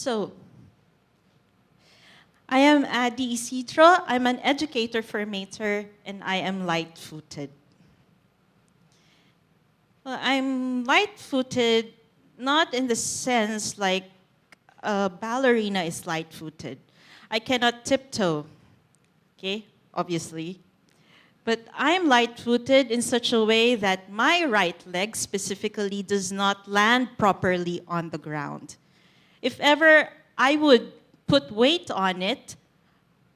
So, I am Adie Isidro. I'm an educator for Mater, and I am light-footed. Well, I'm light-footed not in the sense like a ballerina is light-footed. I cannot tiptoe, okay, obviously. But I'm light-footed in such a way that my right leg specifically does not land properly on the ground. If ever I would put weight on it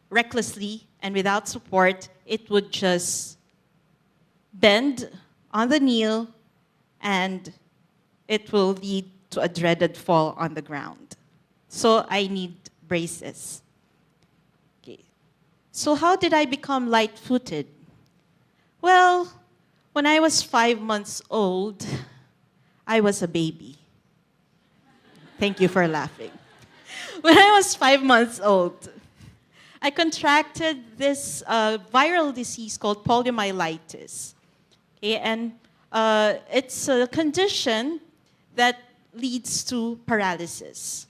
recklessly and without support, it would just bend on the knee and it will lead to a dreaded fall on the ground. So I need braces. Okay. So how did I become light-footed? Well, when I was 5 months old, I was a baby. Thank you for laughing. When I was 5 months old, I contracted this viral disease called poliomyelitis. Okay, and it's a condition that leads to paralysis.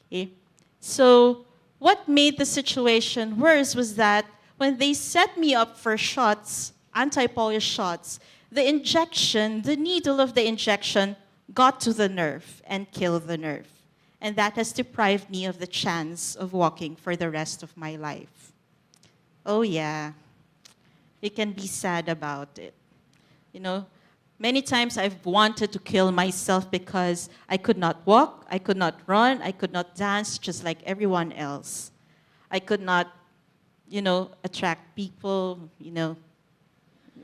Okay? So what made the situation worse was that when they set me up for shots, anti-polio shots, the injection, the needle of the injection got to the nerve and killed the nerve. And that has deprived me of the chance of walking for the rest of my life. Oh yeah, you can be sad about it. You know, many times I've wanted to kill myself because I could not walk, I could not run, I could not dance just like everyone else. I could not, attract people, in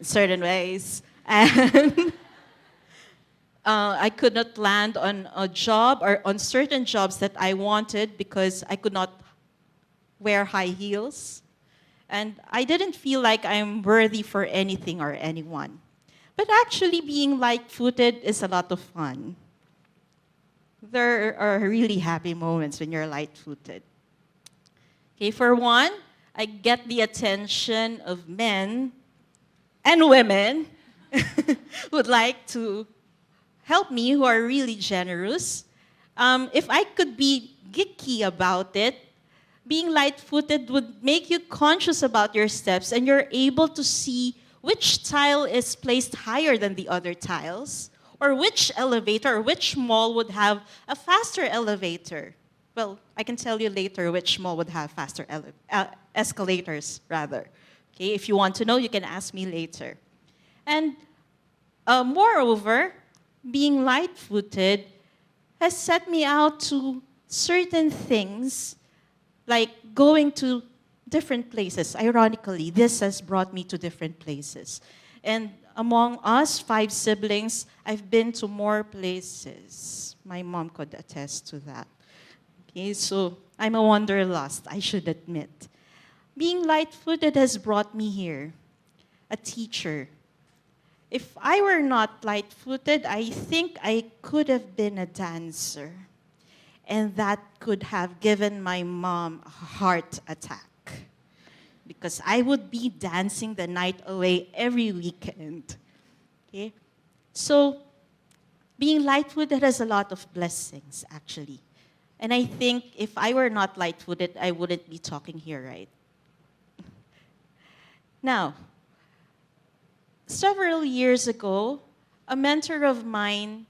certain ways. And I could not land on a job or on certain jobs that I wanted because I could not wear high heels. And I didn't feel like I'm worthy for anything or anyone. But actually being light-footed is a lot of fun. There are really happy moments when you're light-footed. Okay, for one, I get the attention of men and women who would like to help me, who are really generous. If I could be geeky about it, being light-footed would make you conscious about your steps and you're able to see which tile is placed higher than the other tiles, or which elevator or which mall would have a faster elevator. Well, I can tell you later which mall would have faster escalators, rather. Okay, if you want to know, you can ask me later. And moreover, being light-footed has set me out to certain things, like going to different places. Ironically, this has brought me to different places. And among us, 5 siblings, I've been to more places. My mom could attest to that. Okay, so I'm a wanderlust, I should admit. Being light-footed has brought me here, a teacher. If I were not light-footed, I think I could have been a dancer. And that could have given my mom a heart attack. Because I would be dancing the night away every weekend. Okay? So, being light-footed has a lot of blessings, actually. And I think if I were not light-footed, I wouldn't be talking here, right? Now, several years ago, a mentor of mine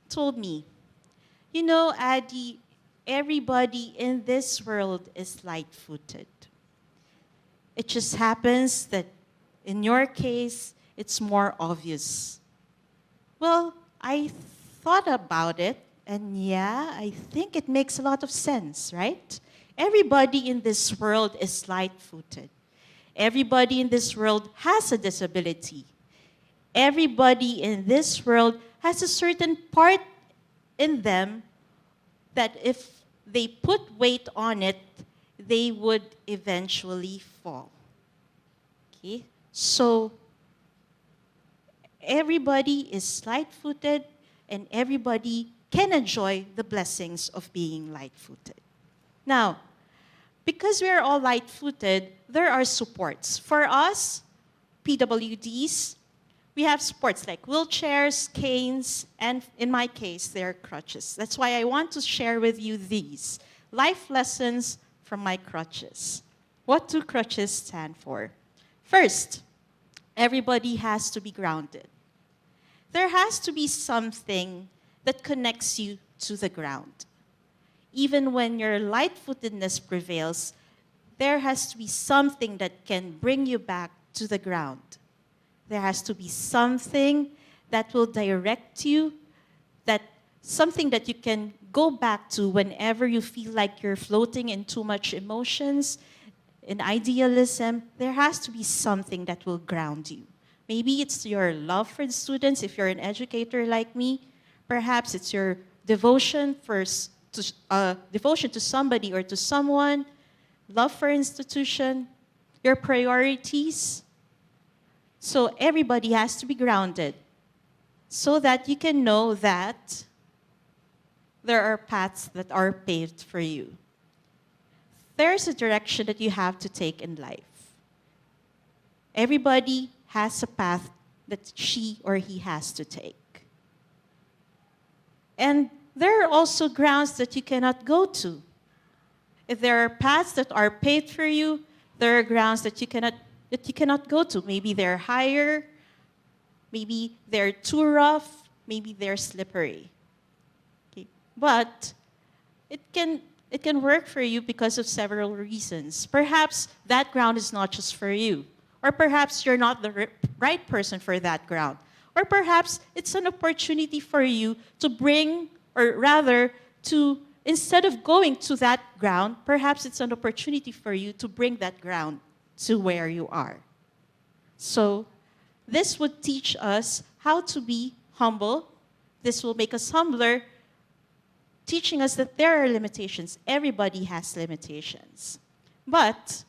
told me, you know, Adie, everybody in this world is light-footed. It just happens that in your case, it's more obvious. Well, I thought about it, and yeah, I think it makes a lot of sense, right? Everybody in this world is light-footed. Everybody in this world has a disability. Everybody in this world has a certain part in them that if they put weight on it, they would eventually fall. Okay? So, everybody is light-footed and everybody can enjoy the blessings of being light-footed. Now, because we are all light-footed, there are supports. For us, PWDs, We have sports like wheelchairs, canes, and in my case, they're crutches. That's why I want to share with you these life lessons from my crutches. What do crutches stand for? First, everybody has to be grounded. There has to be something that connects you to the ground. Even when your light-footedness prevails, there has to be something that can bring you back to the ground. There has to be something that will direct you, something that you can go back to whenever you feel like you're floating in too much emotions, in idealism. There has to be something that will ground you. Maybe it's your love for the students, if you're an educator like me. Perhaps it's your devotion to somebody or to someone, love for institution, your priorities. So everybody has to be grounded so that you can know that there are paths that are paved for you. There's a direction that you have to take in life. Everybody has a path that she or he has to take. And there are also grounds that you cannot go to. If there are paths that are paved for you, there are grounds that you cannot go to. Maybe they're higher, maybe they're too rough, maybe they're slippery. Okay. But it can work for you because of several reasons. Perhaps that ground is not just for you. Or perhaps you're not the right person for that ground. Or perhaps it's an opportunity for you to bring, or rather, instead of going to that ground, perhaps it's an opportunity for you to bring that ground to where you are. So this would teach us how to be humble. This will make us humbler, teaching us that there are limitations. Everybody has limitations. But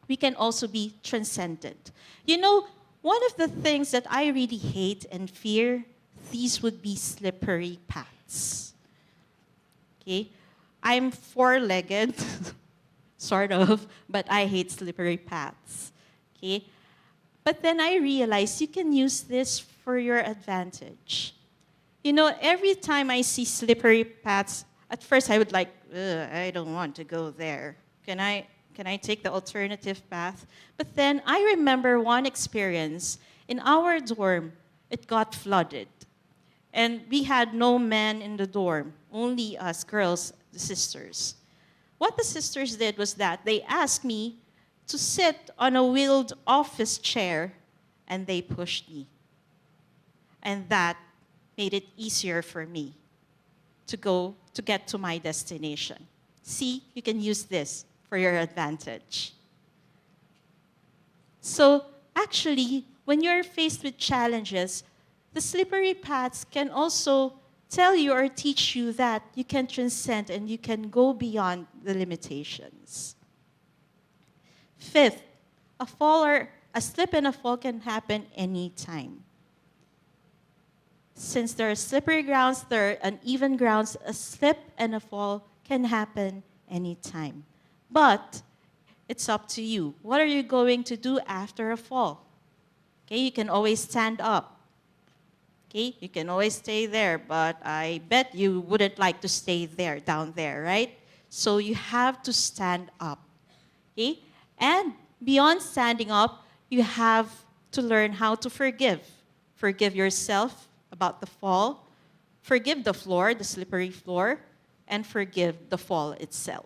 we can also be transcendent. You know, one of the things that I really hate and fear, these would be slippery paths. Okay? I'm four-legged, sort of, but I hate slippery paths. Okay? But then I realized you can use this for your advantage. You know, every time I see slippery paths, at first I would like, I don't want to go there. Can I take the alternative path? But then I remember one experience. In our dorm, it got flooded. And we had no men in the dorm, only us girls, the sisters. What the sisters did was that they asked me to sit on a wheeled office chair, and they pushed me. And that made it easier for me to get to my destination. See, you can use this for your advantage. So actually, when you're faced with challenges, the slippery paths can also tell you or teach you that you can transcend and you can go beyond the limitations. Fifth, a slip and a fall can happen anytime. Since there are slippery grounds, there are uneven grounds, a slip and a fall can happen anytime. But it's up to you. What are you going to do after a fall? Okay, you can always stand up. Okay, you can always stay there, but I bet you wouldn't like to stay there, down there, right? So you have to stand up. Okay? And beyond standing up, you have to learn how to forgive. Forgive yourself about the fall. Forgive the floor, the slippery floor, and forgive the fall itself.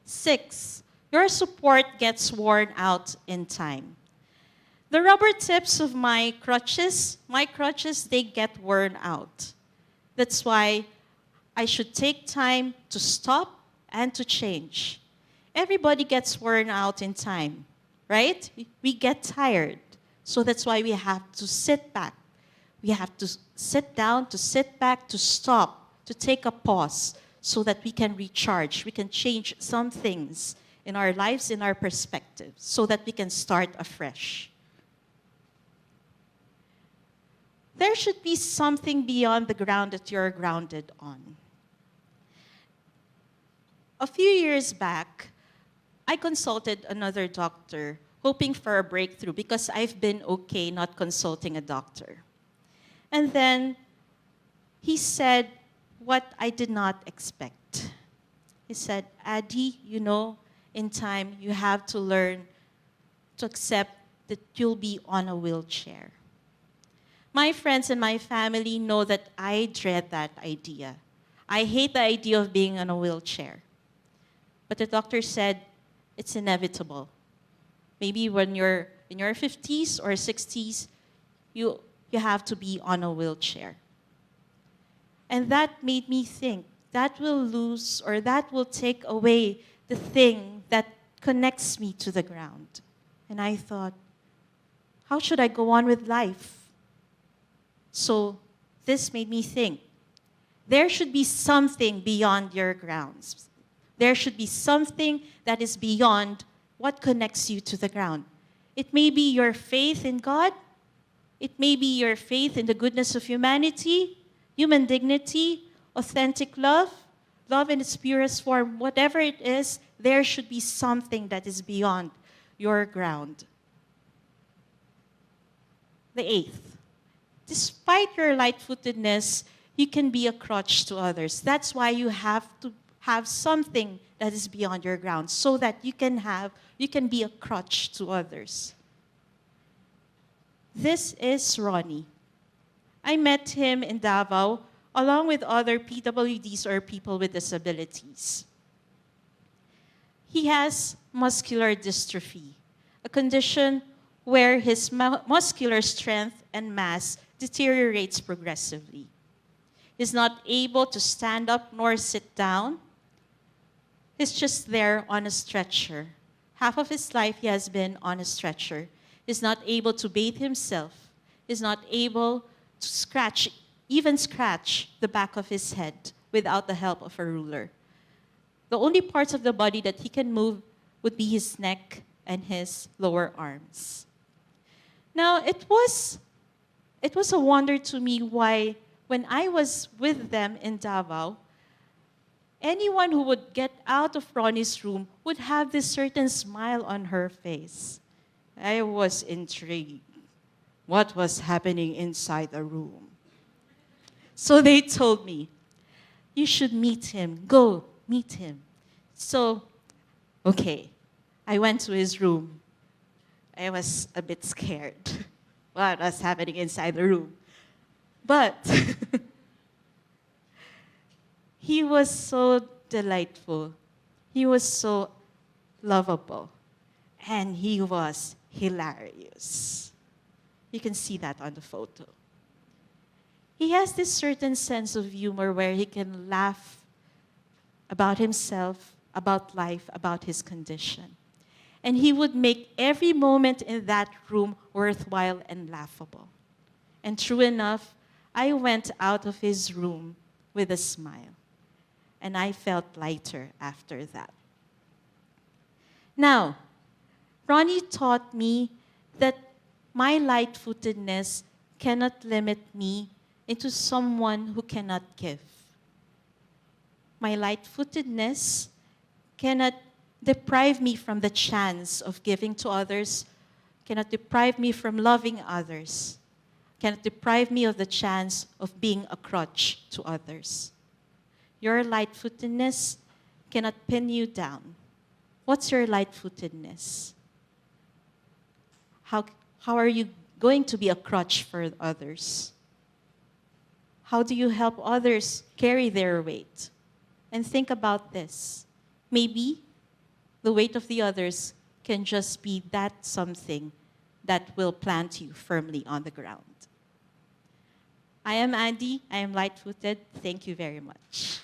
6, your support gets worn out in time. The rubber tips of my crutches, they get worn out. That's why I should take time to stop and to change. Everybody gets worn out in time, right? We get tired. So that's why we have to sit back. We have to sit down, to sit back, to stop, to take a pause so that we can recharge. We can change some things in our lives, in our perspective, so that we can start afresh. There should be something beyond the ground that you're grounded on. A few years back, I consulted another doctor hoping for a breakthrough because I've been okay not consulting a doctor. And then he said what I did not expect. He said, Adie, you know, in time you have to learn to accept that you'll be on a wheelchair. My friends and my family know that I dread that idea. I hate the idea of being on a wheelchair. But the doctor said it's inevitable. Maybe when you're in your 50s or 60s, you have to be on a wheelchair. And that made me think, that will lose or that will take away the thing that connects me to the ground. And I thought, how should I go on with life? So this made me think, there should be something beyond your grounds. There should be something that is beyond what connects you to the ground. It may be your faith in God. It may be your faith in the goodness of humanity, human dignity, authentic love, love in its purest form. Whatever it is, there should be something that is beyond your ground. The eighth, despite your light-footedness, you can be a crutch to others. That's why you have to have something that is beyond your ground so that you can be a crutch to others. This is Ronnie. I met him in Davao along with other PWDs or people with disabilities. He has muscular dystrophy, a condition where his muscular strength and mass deteriorates progressively. He's not able to stand up nor sit down. He's just there on a stretcher. Half of his life he has been on a stretcher. He's not able to bathe himself. He's not able to even scratch the back of his head without the help of a ruler. The only parts of the body that he can move would be his neck and his lower arms. Now, it was a wonder to me why, when I was with them in Davao, anyone who would get out of Ronnie's room would have this certain smile on her face. I was intrigued. What was happening inside the room? So they told me, you should meet him. Go, meet him. So, okay, I went to his room. I was a bit scared. What was happening inside the room? But he was so delightful. He was so lovable. And he was hilarious. You can see that on the photo. He has this certain sense of humor where he can laugh about himself, about life, about his condition. And he would make every moment in that room worthwhile and laughable. And true enough, I went out of his room with a smile. And I felt lighter after that. Now, Ronnie taught me that my light-footedness cannot limit me into someone who cannot give. My light-footedness cannot deprive me from the chance of giving to others, cannot deprive me from loving others, cannot deprive me of the chance of being a crutch to others. Your light-footedness cannot pin you down. What's your light-footedness? How are you going to be a crutch for others? How do you help others carry their weight? And think about this. Maybe the weight of the others can just be that something that will plant you firmly on the ground. I am Adie. I am light-footed. Thank you very much.